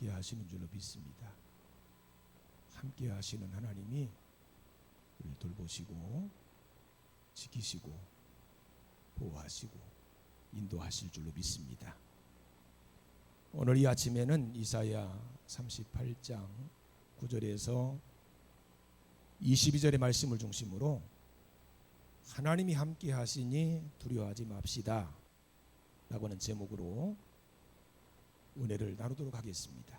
함께 하시는 줄로 믿습니다. 함께 하시는 하나님이 우리를 돌보시고 지키시고 보호하시고 인도하실 줄로 믿습니다. 오늘 이 아침에는 이사야 38장 9절에서 22절의 말씀을 중심으로 하나님이 함께 하시니 두려워하지 맙시다 라고 하는 제목으로 은혜를 나누도록 하겠습니다.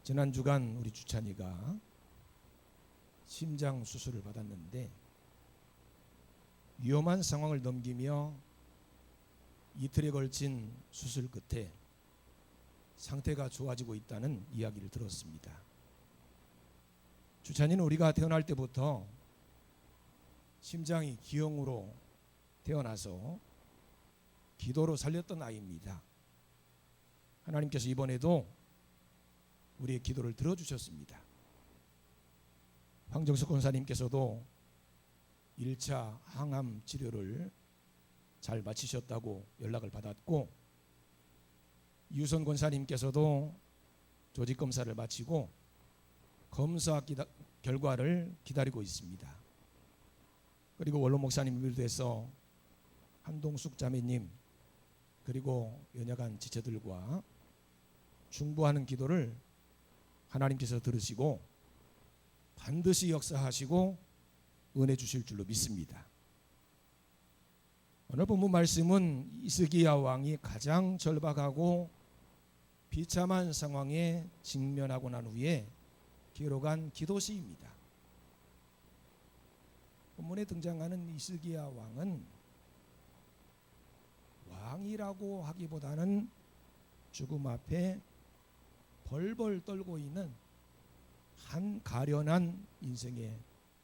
지난 주간 우리 주찬이가 심장 수술을 받았는데 위험한 상황을 넘기며 이틀에 걸친 수술 끝에 상태가 좋아지고 있다는 이야기를 들었습니다. 주찬이는 우리가 태어날 때부터 심장이 기형으로 태어나서 기도로 살렸던 아이입니다. 하나님께서 이번에도 우리의 기도를 들어주셨습니다. 황정석 권사님께서도 1차 항암 치료를 잘 마치셨다고 연락을 받았고, 유선 권사님께서도 조직검사를 마치고 검사 결과를 기다리고 있습니다. 그리고 원로 목사님을 비롯해서 한동숙 자매님 그리고 연약한 지체들과 중보하는 기도를 하나님께서 들으시고 반드시 역사하시고 은혜 주실 줄로 믿습니다. 오늘 본문 말씀은 히스기야 왕이 가장 절박하고 비참한 상황에 직면하고 난 후에 기록한 기도시입니다. 본문에 등장하는 히스기야 왕은 왕이라고 하기보다는 죽음 앞에 벌벌 떨고 있는 한 가련한 인생의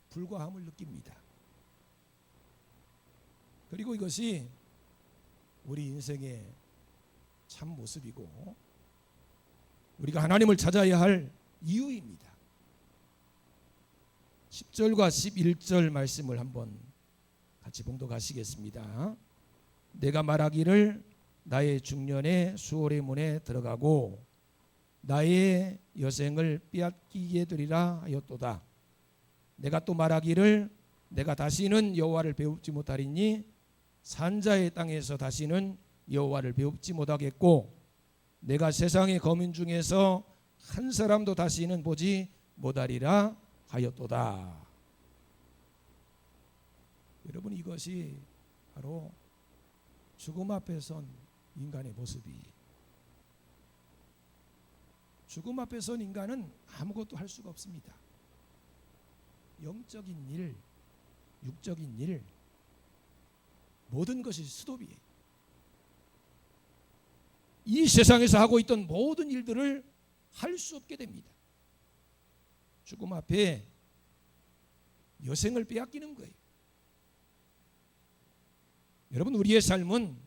불과함을 느낍니다. 그리고 이것이 우리 인생의 참 모습이고 우리가 하나님을 찾아야 할 이유입니다. 10절과 11절 말씀을 한번 같이 봉독하시겠습니다. 내가 말하기를 나의 중년에 수월의 문에 들어가고 나의 여생을 빼앗기게 되리라 하였도다. 내가 또 말하기를 내가 다시는 여호와를 배웁지 못하리니 산자의 땅에서 다시는 여호와를 배웁지 못하겠고 내가 세상의 거민 중에서 한 사람도 다시는 보지 못하리라 하였도다. 여러분, 이것이 바로 죽음 앞에 선 인간의 모습이. 죽음 앞에 선 인간은 아무것도 할 수가 없습니다. 영적인 일, 육적인 일, 모든 것이 스톱이에요. 이 세상에서 하고 있던 모든 일들을 할 수 없게 됩니다. 죽음 앞에 여생을 빼앗기는 거예요. 여러분, 우리의 삶은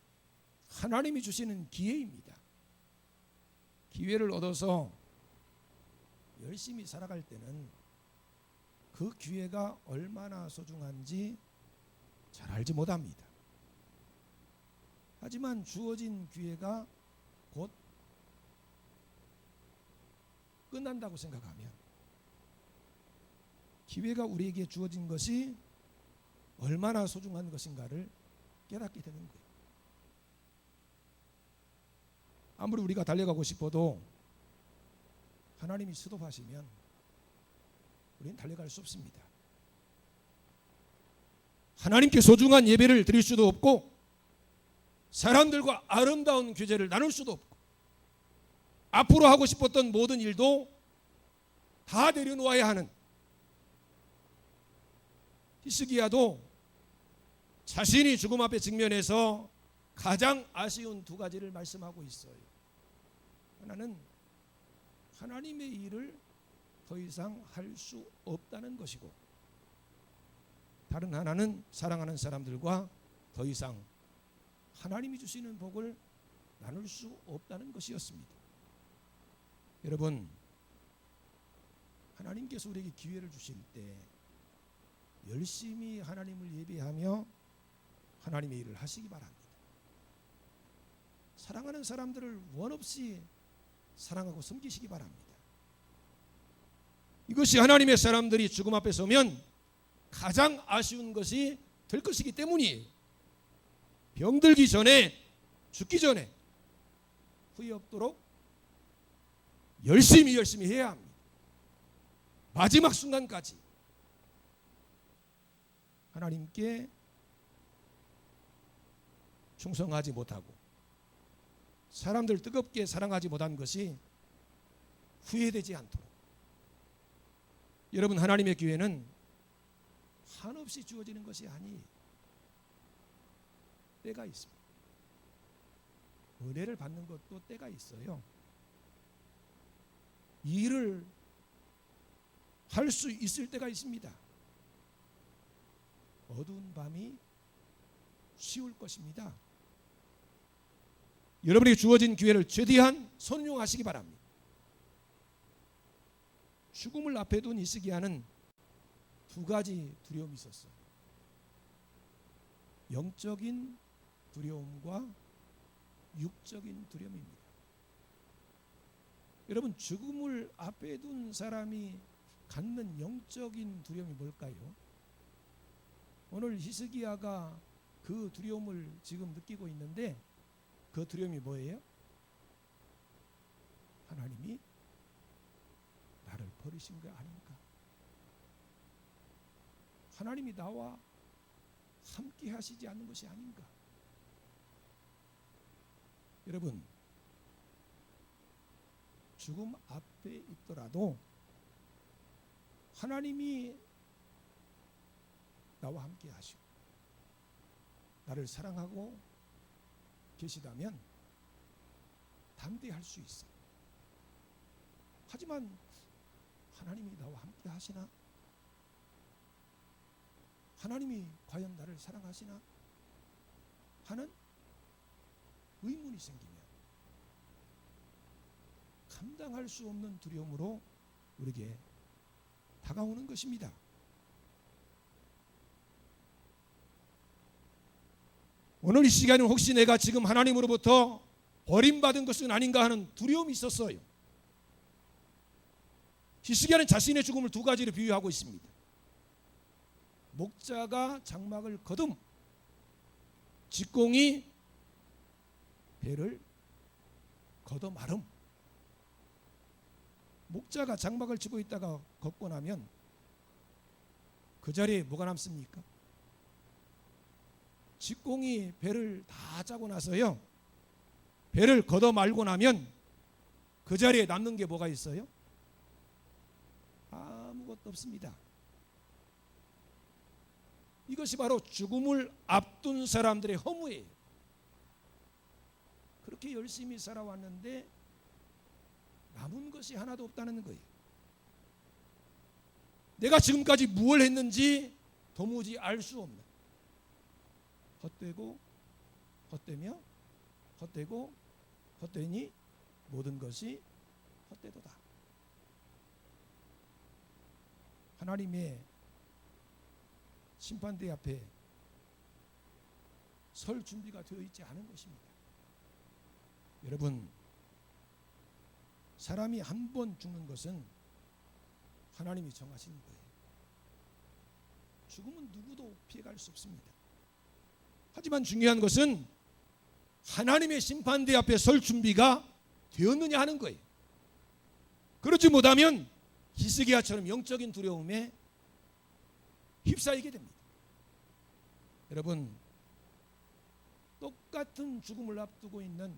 하나님이 주시는 기회입니다. 기회를 얻어서 열심히 살아갈 때는 그 기회가 얼마나 소중한지 잘 알지 못합니다. 하지만 주어진 기회가 곧 끝난다고 생각하면 기회가 우리에게 주어진 것이 얼마나 소중한 것인가를 깨닫게 되는 거예요. 아무리 우리가 달려가고 싶어도 하나님이 스톱하시면 우리는 달려갈 수 없습니다. 하나님께 소중한 예배를 드릴 수도 없고 사람들과 아름다운 교제를 나눌 수도 없고 앞으로 하고 싶었던 모든 일도 다 내려놓아야 하는 히스기야도 자신이 죽음 앞에 직면해서 가장 아쉬운 두 가지를 말씀하고 있어요. 하나는 하나님의 일을 더 이상 할 수 없다는 것이고, 다른 하나는 사랑하는 사람들과 더 이상 하나님이 주시는 복을 나눌 수 없다는 것이었습니다. 여러분, 하나님께서 우리에게 기회를 주실 때 열심히 하나님을 예배하며 하나님의 일을 하시기 바랍니다. 사랑하는 사람들을 원없이 사랑하고 섬기시기 바랍니다. 이것이 하나님의 사람들이 죽음 앞에 서면 가장 아쉬운 것이 될 것이기 때문이에요. 병들기 전에, 죽기 전에 후회 없도록 열심히 해야 합니다. 마지막 순간까지 하나님께 충성하지 못하고 사람들 뜨겁게 사랑하지 못한 것이 후회되지 않도록, 여러분, 하나님의 기회는 한없이 주어지는 것이 아니에요. 때가 있습니다. 은혜를 받는 것도 때가 있어요. 이 일을 할 수 있을 때가 있습니다. 어두운 밤이 쉬울 것입니다. 여러분에게 주어진 기회를 최대한 선용하시기 바랍니다. 죽음을 앞에 둔 히스기야는 두 가지 두려움이 있었어요. 영적인 두려움과 육적인 두려움입니다. 여러분, 죽음을 앞에 둔 사람이 갖는 영적인 두려움이 뭘까요? 오늘 히스기야가 그 두려움을 지금 느끼고 있는데, 그 두려움이 뭐예요? 하나님이 나를 버리신 거 아닌가? 하나님이 나와 함께 하시지 않는 것이 아닌가? 여러분, 죽음 앞에 있더라도 하나님이 나와 함께 하시고 나를 사랑하고 계시다면 담대할 수 있어요. 하지만 하나님이 나와 함께 하시나? 하나님이 과연 나를 사랑하시나? 하는 의문이 생기면 감당할 수 없는 두려움으로 우리에게 다가오는 것입니다. 오늘 이 시간은 혹시 내가 지금 하나님으로부터 버림받은 것은 아닌가 하는 두려움이 있었어요. 히스기야는 자신의 죽음을 두 가지로 비유하고 있습니다. 목자가 장막을 거둠, 직공이 배를 걷어 마름. 목자가 장막을 치고 있다가 걷고 나면 그 자리에 뭐가 남습니까? 직공이 배를 다 짜고 나서요, 배를 걷어 말고 나면 그 자리에 남는 게 뭐가 있어요? 아무것도 없습니다. 이것이 바로 죽음을 앞둔 사람들의 허무예요. 그렇게 열심히 살아왔는데 남은 것이 하나도 없다는 거예요. 내가 지금까지 무엇을 했는지 도무지 알 수 없는, 헛되고 헛되며 헛되고 헛되니 모든 것이 헛되도다. 하나님의 심판대 앞에 설 준비가 되어 있지 않은 것입니다. 여러분, 사람이 한 번 죽는 것은 하나님이 정하시는 거예요. 죽음은 누구도 피해갈 수 없습니다. 하지만 중요한 것은 하나님의 심판대 앞에 설 준비가 되었느냐 하는 거예요. 그렇지 못하면 히스기야처럼 영적인 두려움에 휩싸이게 됩니다. 여러분, 똑같은 죽음을 앞두고 있는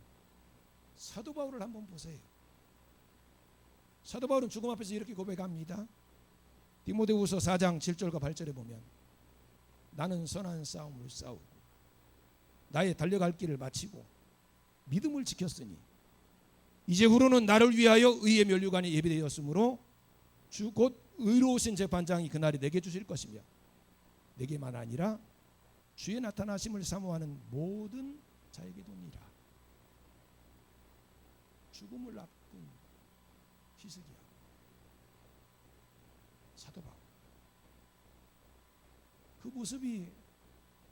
사도 바울을 한번 보세요. 사도 바울은 죽음 앞에서 이렇게 고백합니다. 디모데후서 4장 7절과 8절에 보면, 나는 선한 싸움을 싸우고 나의 달려갈 길을 마치고 믿음을 지켰으니 이제후로는 나를 위하여 의의 면류관이 예비되었으므로 주 곧 의로우신 재판장이 그날이 내게 주실 것이며 내게만 아니라 주의 나타나심을 사모하는 모든 자에게도니라. 죽음을 앞둔 히스기야, 사도 바울, 그 모습이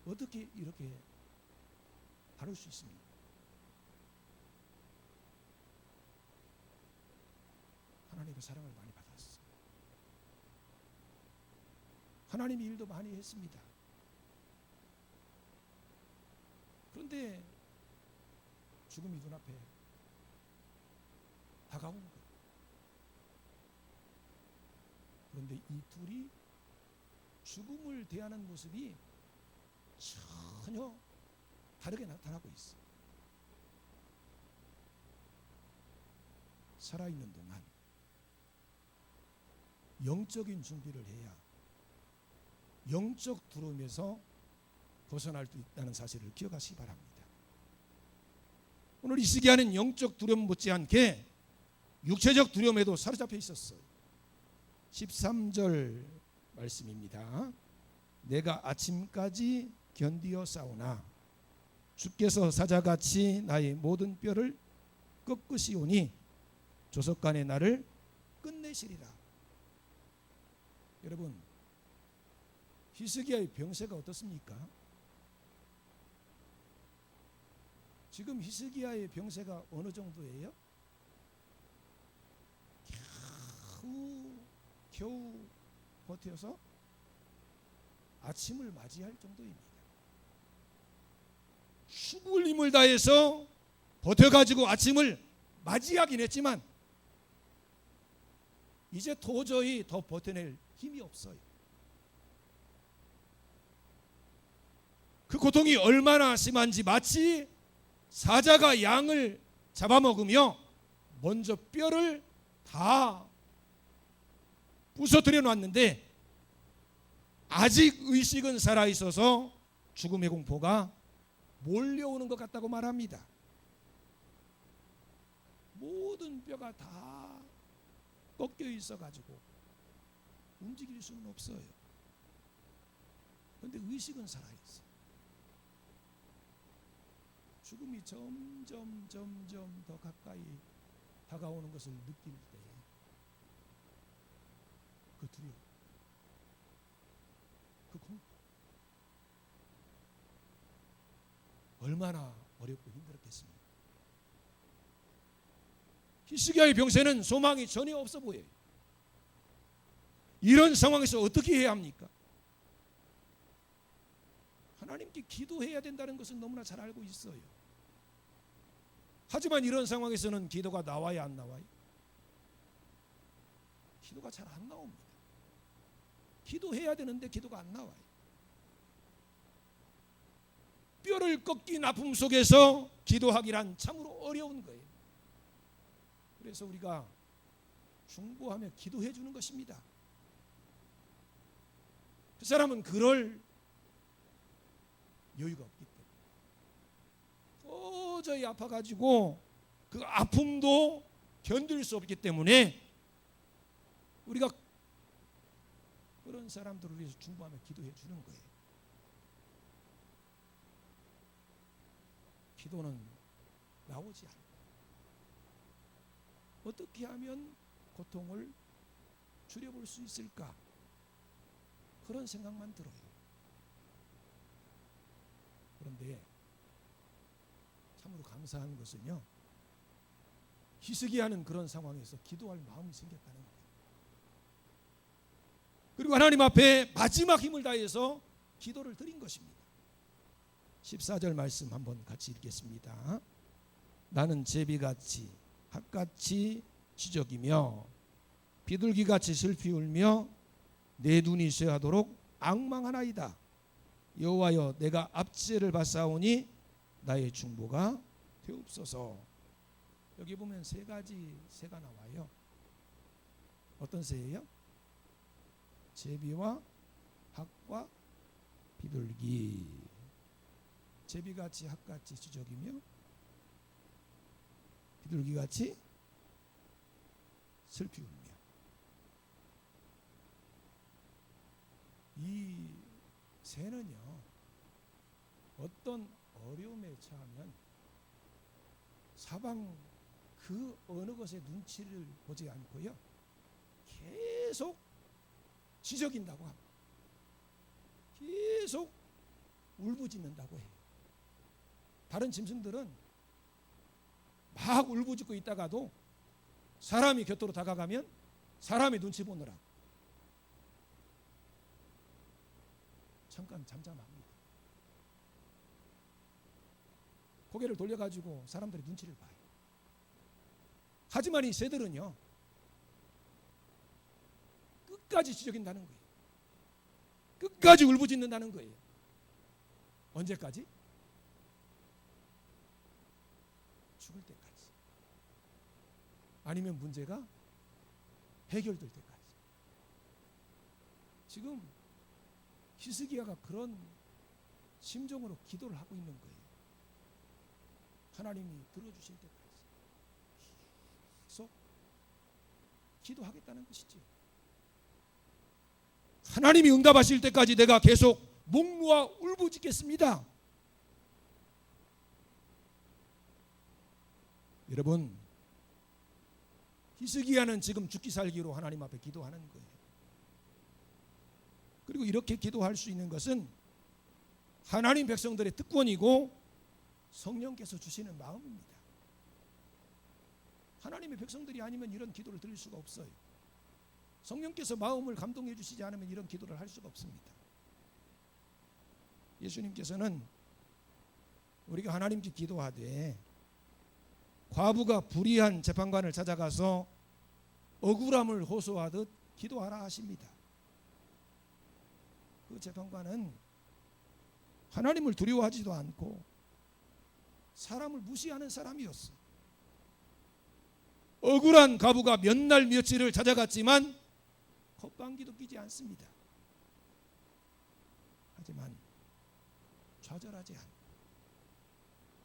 어떻게 이렇게 다를 수 있습니까? 하나님의 사랑을 많이 받았어요. 하나님이 일도 많이 했습니다. 그런데 죽음이 눈앞에 다가온 거예요. 그런데 이 둘이 죽음을 대하는 모습이 전혀 다르게 나타나고 있어요. 살아있는 동안 영적인 준비를 해야 영적 두려움에서 벗어날 수 있다는 사실을 기억하시기 바랍니다. 오늘 히스기야는 영적 두려움 못지않게 육체적 두려움에도 사로잡혀 있었어요. 13절 말씀입니다. 내가 아침까지 견디어 싸우나 주께서 사자같이 나의 모든 뼈를 꺾으시오니 조석간에 나를 끝내시리라. 여러분, 히스기야의 병세가 어떻습니까? 지금 히스기야의 병세가 어느 정도예요? 겨우 버텨서 아침을 맞이할 정도입니다. 죽을 힘을 다해서 버텨가지고 아침을 맞이하긴 했지만 이제 도저히 더 버텨낼 힘이 없어요. 그 고통이 얼마나 심한지 마치 사자가 양을 잡아먹으며 먼저 뼈를 다 부서뜨려 놨는데 아직 의식은 살아있어서 죽음의 공포가 몰려오는 것 같다고 말합니다. 모든 뼈가 다 꺾여 있어가지고 움직일 수는 없어요. 그런데 의식은 살아있어요. 죽음이 점점 더 가까이 다가오는 것을 느낄 때 그 두려움, 그 공포 얼마나 어렵고 힘들었겠습니까? 히스기야의 병세는 소망이 전혀 없어 보여요. 이런 상황에서 어떻게 해야 합니까? 하나님께 기도해야 된다는 것은 너무나 잘 알고 있어요. 하지만 이런 상황에서는 기도가 나와야 안 나와요? 기도가 잘 안 나옵니다. 기도해야 되는데 기도가 안 나와요. 뼈를 꺾인 아픔 속에서 기도하기란 참으로 어려운 거예요. 그래서 우리가 중보하며 기도해 주는 것입니다. 그 사람은 그럴 여유가 없기 때문에 도저히 아파가지고 그 아픔도 견딜 수 없기 때문에 우리가 그런 사람들을 위해서 중보하며 기도해 주는 거예요. 기도는 나오지 않아요. 어떻게 하면 고통을 줄여볼 수 있을까? 그런 생각만 들어요. 그런데 참으로 감사한 것은요, 히스기야는 그런 상황에서 기도할 마음이 생겼다는 거예요. 그리고 하나님 앞에 마지막 힘을 다해서 기도를 드린 것입니다. 14절 말씀 한번 같이 읽겠습니다. 나는 제비같이 학같이 지적이며 비둘기같이 슬피 울며 내 눈이 쇠하도록 앙망하나이다. 여호와여, 내가 압제를 받사오니 나의 중보가 되옵소서. 여기 보면 세 가지 새가 나와요. 어떤 새예요? 제비와 학과 비둘기. 제비같이 학같이 지적이며 비둘기같이 슬피 울며. 이 새는요, 어떤 어려움에 처하면 사방 그 어느 것에 눈치를 보지 않고요, 계속 지적인다고 합니다. 계속 울부짖는다고 해요. 다른 짐승들은 막 울부짖고 있다가도 사람이 곁으로 다가가면 사람의 눈치 보느라 잠깐 잠잠합니다. 고개를 돌려가지고 사람들의 눈치를 봐요. 하지만 이 새들은요, 끝까지 지적인다는 거예요. 끝까지 울부짖는다는 거예요. 언제까지? 죽을 때까지. 아니면 문제가 해결될 때까지. 지금 히스기야가 그런 심정으로 기도를 하고 있는 거예요. 하나님이 들어주실 때까지 계속 기도하겠다는 것이죠. 하나님이 응답하실 때까지 내가 계속 목놓아 울부짖겠습니다. 여러분, 히스기야는 지금 죽기 살기로 하나님 앞에 기도하는 거예요. 그리고 이렇게 기도할 수 있는 것은 하나님 백성들의 특권이고 성령께서 주시는 마음입니다. 하나님의 백성들이 아니면 이런 기도를 드릴 수가 없어요. 성령께서 마음을 감동해 주시지 않으면 이런 기도를 할 수가 없습니다. 예수님께서는 우리가 하나님께 기도하되 과부가 불의한 재판관을 찾아가서 억울함을 호소하듯 기도하라 하십니다. 그 재판관은 하나님을 두려워하지도 않고 사람을 무시하는 사람이었어. 억울한 과부가 몇 날 며칠을 찾아갔지만 컵방귀도 끼지 않습니다. 하지만 좌절하지 않고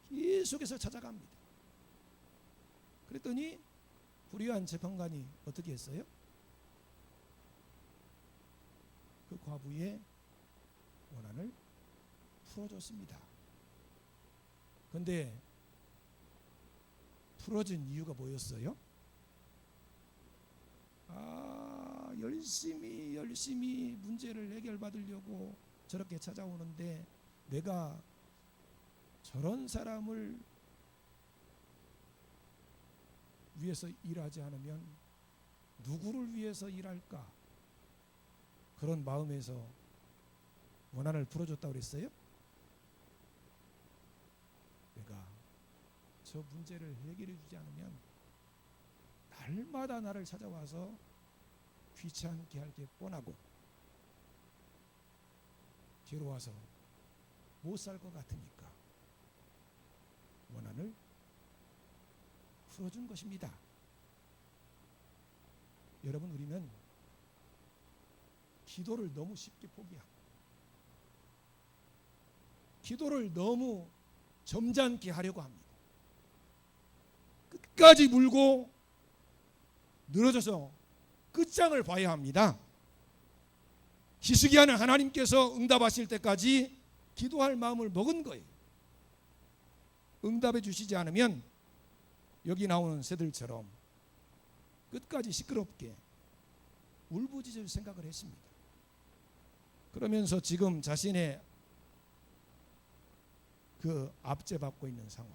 계속해서 찾아갑니다. 그랬더니 불의한 재판관이 어떻게 했어요? 그 과부의 원한을 풀어줬습니다. 그런데 풀어준 이유가 뭐였어요? 열심히 문제를 해결받으려고 저렇게 찾아오는데 내가 저런 사람을 위해서 일하지 않으면 누구를 위해서 일할까? 그런 마음에서 원한을 풀어줬다고 그랬어요? 내가 저 문제를 해결해 주지 않으면 날마다 나를 찾아와서 귀찮게 할 게 뻔하고 괴로워서 못 살 것 같으니까 원한을 풀어준 것입니다. 여러분, 우리는 기도를 너무 쉽게 포기하고 기도를 너무 점잖게 하려고 합니다. 끝까지 물고 늘어져서 끝장을 봐야 합니다. 히스기야는 하나님께서 응답하실 때까지 기도할 마음을 먹은 거예요. 응답해 주시지 않으면 여기 나오는 새들처럼 끝까지 시끄럽게 울부짖을 생각을 했습니다. 그러면서 지금 자신의 그 압제받고 있는 상황,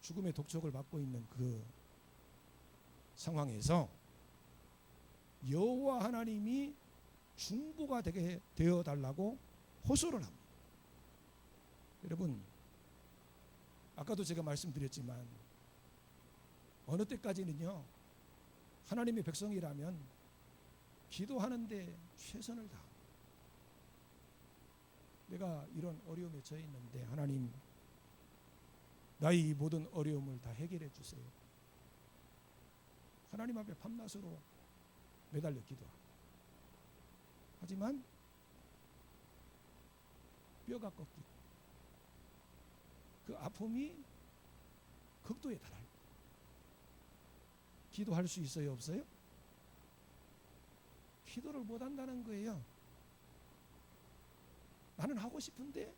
죽음의 독촉을 받고 있는 그 상황에서 여호와 하나님이 중보가 되게 되어 달라고 호소를 합니다. 여러분, 아까도 제가 말씀드렸지만 어느 때까지는요, 하나님의 백성이라면 기도하는데 최선을 다합니다. 내가 이런 어려움에 처해 있는데 하나님, 나의 이 모든 어려움을 다 해결해 주세요. 하나님 앞에 밤낮으로 매달려 기도합니다. 하지만 뼈가 꺾이고 그 아픔이 극도에 달할 때 기도할 수 있어요, 없어요? 기도를 못 한다는 거예요. 나는 하고 싶은데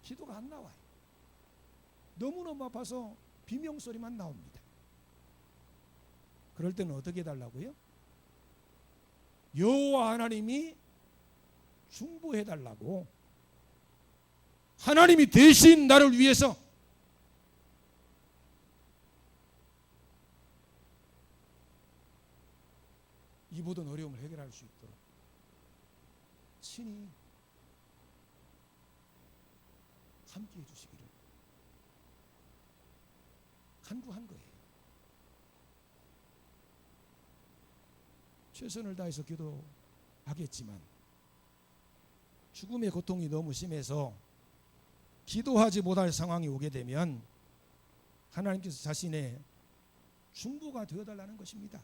기도가 안 나와요. 너무너무 아파서 비명소리만 나옵니다. 그럴 때는 어떻게 해달라고요? 여호와 하나님이 중보해달라고, 하나님이 대신 나를 위해서 수 있도록 친히 함께해 주시기를 간구한 거예요. 최선을 다해서 기도하겠지만 죽음의 고통이 너무 심해서 기도하지 못할 상황이 오게 되면 하나님께서 자신의 중보가 되어달라는 것입니다.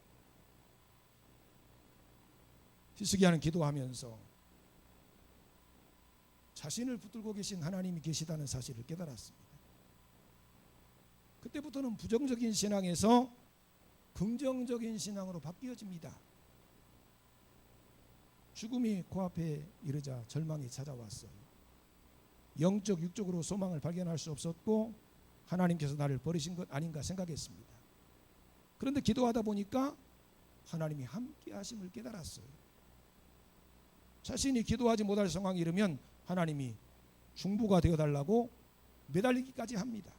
히스기야는 기도하면서 자신을 붙들고 계신 하나님이 계시다는 사실을 깨달았습니다. 그때부터는 부정적인 신앙에서 긍정적인 신앙으로 바뀌어집니다. 죽음이 코앞에 이르자 절망이 찾아왔어요. 영적 육적으로 소망을 발견할 수 없었고 하나님께서 나를 버리신 것 아닌가 생각했습니다. 그런데 기도하다 보니까 하나님이 함께 하심을 깨달았어요. 자신이 기도하지 못할 상황이 이르면 하나님이 중보가 되어달라고 매달리기까지 합니다.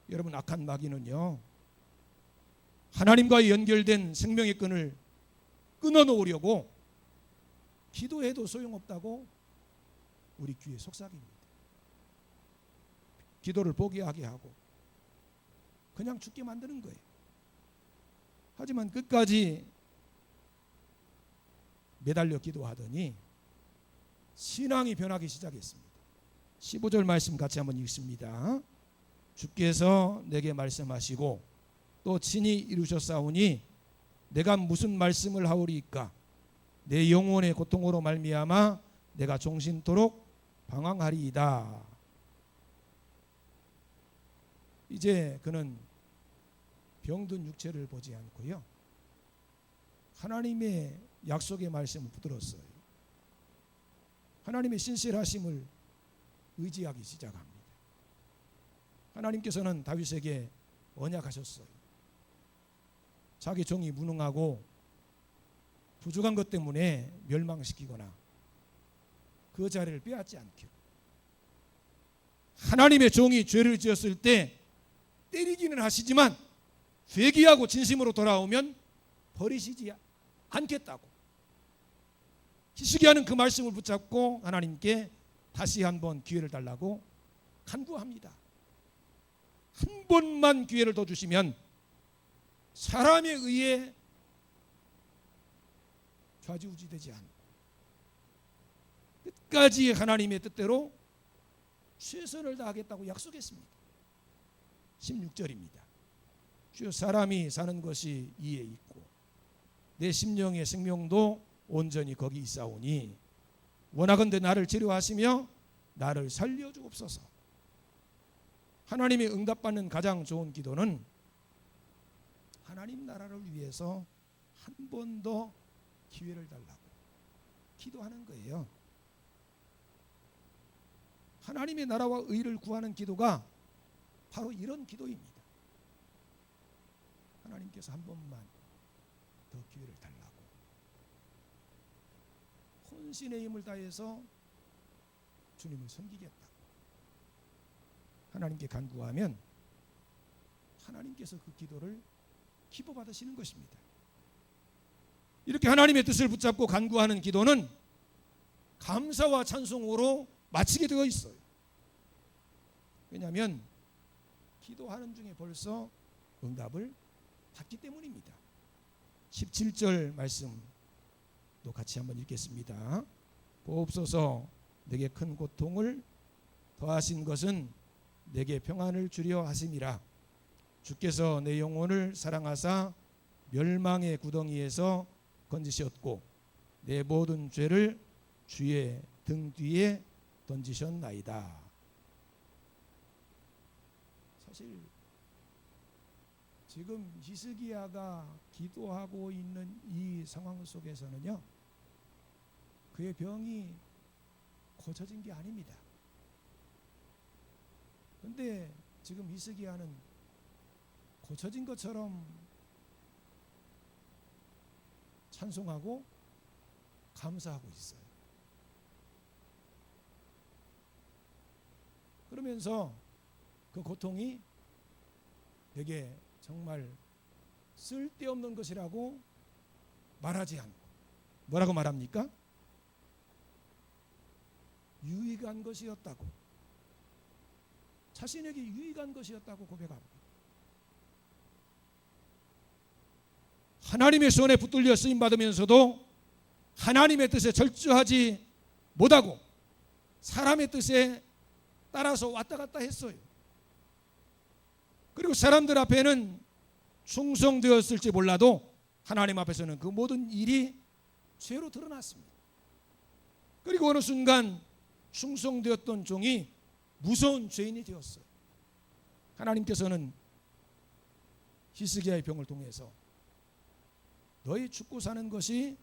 여러분, 악한 마귀는요, 하나님과 연결된 생명의 끈을 끊어놓으려고 기도해도 소용없다고 우리 귀에 속삭입니다. 기도를 포기하게 하고 그냥 죽게 만드는 거예요. 하지만 끝까지 매달려 기도하더니 신앙이 변하기 시작했습니다. 15절 말씀 같이 한번 읽습니다. 주께서 내게 말씀하시고 또 친히 이루셨사오니 내가 무슨 말씀을 하오리이까? 내 영혼의 고통으로 말미암아 내가 종신토록 방황하리이다. 이제 그는 병든 육체를 보지 않고요, 하나님의 약속의 말씀을 붙들었어요. 하나님의 신실하심을 의지하기 시작합니다. 하나님께서는 다윗에게 언약하셨어요. 자기 종이 무능하고 부족한 것 때문에 멸망시키거나 그 자리를 빼앗지 않기로. 하나님의 종이 죄를 지었을 때 때리기는 하시지만 회개하고 진심으로 돌아오면 버리시지 않겠다고. 히스기야는 그 말씀을 붙잡고 하나님께 다시 한번 기회를 달라고 간구합니다. 한 번만 기회를 더 주시면 사람에 의해 좌지우지되지 않고 끝까지 하나님의 뜻대로 최선을 다하겠다고 약속했습니다. 16절입니다. 주여, 사람이 사는 것이 이에 있고 내 심령의 생명도 온전히 거기 있사오니 원하건대 나를 치료하시며 나를 살려주옵소서. 하나님의 응답받는 가장 좋은 기도는 하나님 나라를 위해서 한 번 더 기회를 달라고 기도하는 거예요. 하나님의 나라와 의를 구하는 기도가 바로 이런 기도입니다. 하나님께서 한 번만 더 기회를 달라고 혼신의 힘을 다해서 주님을 섬기겠다고 하나님께 간구하면 하나님께서 그 기도를 기뻐받으시는 것입니다. 이렇게 하나님의 뜻을 붙잡고 간구하는 기도는 감사와 찬송으로 마치게 되어 있어요. 왜냐하면 기도하는 중에 벌써 응답을 받기 때문입니다. 17절 말씀도 같이 한번 읽겠습니다. 보옵소서, 내게 큰 고통을 더하신 것은 내게 평안을 주려 하심이라. 주께서 내 영혼을 사랑하사 멸망의 구덩이에서 건지셨고 내 모든 죄를 주의 등 뒤에 던지셨나이다. 사실 지금 히스기야가 기도하고 있는 이 상황 속에서는요, 그의 병이 고쳐진 게 아닙니다. 그런데 지금 히스기야는 고쳐진 것처럼 찬송하고 감사하고 있어요. 그러면서 그 고통이 내게 정말 쓸데없는 것이라고 말하지 않고 뭐라고 말합니까? 유익한 것이었다고, 자신에게 유익한 것이었다고 고백합니다. 하나님의 손에 붙들려 쓰임받으면서도 하나님의 뜻에 절주하지 못하고 사람의 뜻에 따라서 왔다 갔다 했어요. 그리고 사람들 앞에는 충성되었을지 몰라도 하나님 앞에서는 그 모든 일이 죄로 드러났습니다. 그리고 어느 순간 충성되었던 종이 무서운 죄인이 되었어요. 하나님께서는 히스기야의 병을 통해서 너희 죽고 사는 것이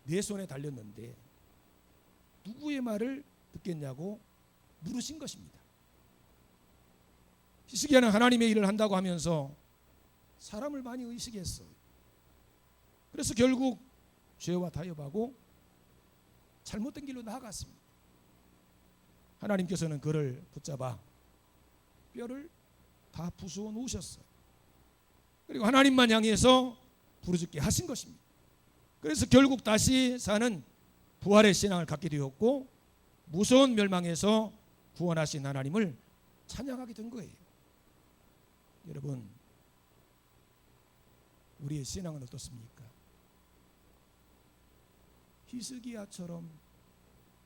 내 손에 달렸는데 누구의 말을 듣겠냐고 물으신 것입니다. 히스기야는 하나님의 일을 한다고 하면서 사람을 많이 의식했어요. 그래서 결국 죄와 타협하고 잘못된 길로 나아갔습니다. 하나님께서는 그를 붙잡아 뼈를 다 부수어 놓으셨어요. 그리고 하나님만 향해서 부르짖게 하신 것입니다. 그래서 결국 다시 사는 부활의 신앙을 갖게 되었고 무서운 멸망에서 구원하신 하나님을 찬양하게 된 거예요. 여러분, 우리의 신앙은 어떻습니까? 히스기야처럼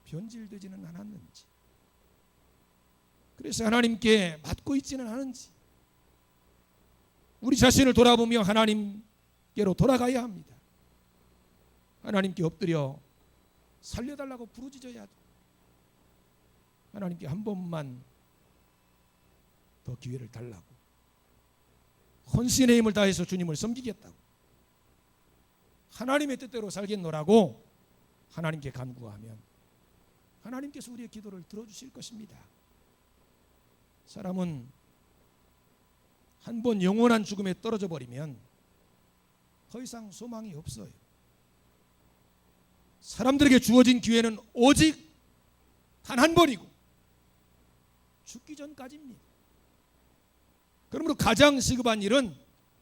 변질되지는 않았는지, 그래서 하나님께 맞고 있지는 않은지, 우리 자신을 돌아보며 하나님께로 돌아가야 합니다. 하나님께 엎드려 살려달라고 부르짖어야 돼. 하나님께 한 번만 더 기회를 달라고, 헌신의 힘을 다해서 주님을 섬기겠다고, 하나님의 뜻대로 살겠노라고 하나님께 간구하면 하나님께서 우리의 기도를 들어주실 것입니다. 사람은 한 번 영원한 죽음에 떨어져 버리면 더 이상 소망이 없어요. 사람들에게 주어진 기회는 오직 단 한 번이고 죽기 전까지입니다. 그러므로 가장 시급한 일은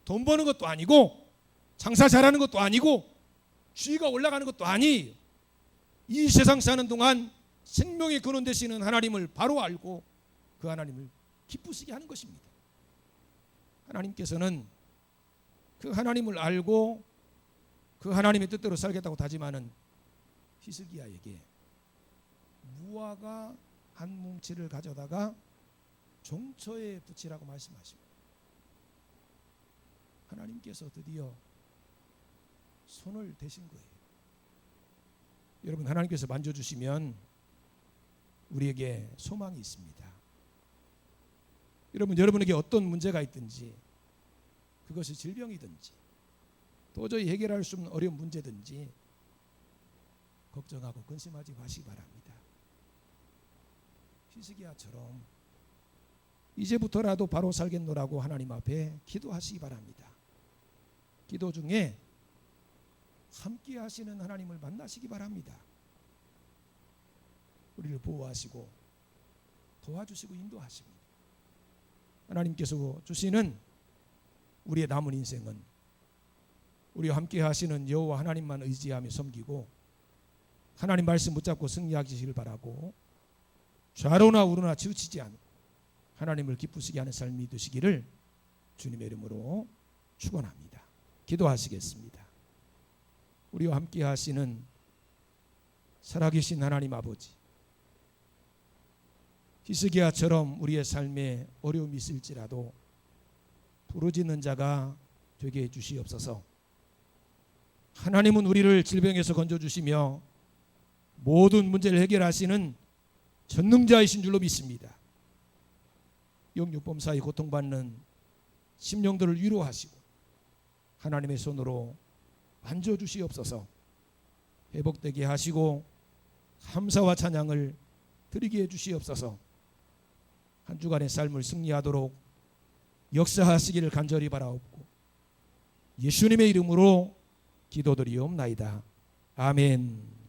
돈 버는 것도 아니고 장사 잘하는 것도 아니고 주위가 올라가는 것도 아니에요. 이 세상 사는 동안 생명의 근원 되시는 하나님을 바로 알고 그 하나님을 기쁘시게 하는 것입니다. 하나님께서는 그 하나님을 알고 그 하나님의 뜻대로 살겠다고 다짐하는 히스기야에게 무화과 한 뭉치를 가져다가 종처에 붙이라고 말씀하십니다. 하나님께서 드디어 손을 대신 거예요. 여러분, 하나님께서 만져주시면 우리에게 소망이 있습니다. 여러분에게 어떤 문제가 있든지, 그것이 질병이든지 도저히 해결할 수 없는 어려운 문제든지 걱정하고 근심하지 마시기 바랍니다. 히스기야처럼 이제부터라도 바로 살겠노라고 하나님 앞에 기도하시기 바랍니다. 기도 중에 함께 하시는 하나님을 만나시기 바랍니다. 우리를 보호하시고 도와주시고 인도하십니다. 하나님께서 주시는 우리의 남은 인생은 우리와 함께 하시는 여호와 하나님만 의지하며 섬기고 하나님 말씀 붙잡고 승리하시길 바라고 좌로나 우로나 치우치지 않고 하나님을 기쁘시게 하는 삶이 되시기를 주님의 이름으로 축원합니다. 기도하시겠습니다. 우리와 함께 하시는 살아계신 하나님 아버지, 히스기야처럼 우리의 삶에 어려움이 있을지라도 부르짖는 자가 되게 해주시옵소서. 하나님은 우리를 질병에서 건져주시며 모든 문제를 해결하시는 전능자이신 줄로 믿습니다. 영육범사에 고통받는 심령들을 위로하시고 하나님의 손으로 만져주시옵소서. 회복되게 하시고 감사와 찬양을 드리게 해주시옵소서. 한 주간의 삶을 승리하도록 역사하시기를 간절히 바라옵고 예수님의 이름으로 기도드리옵나이다. 아멘.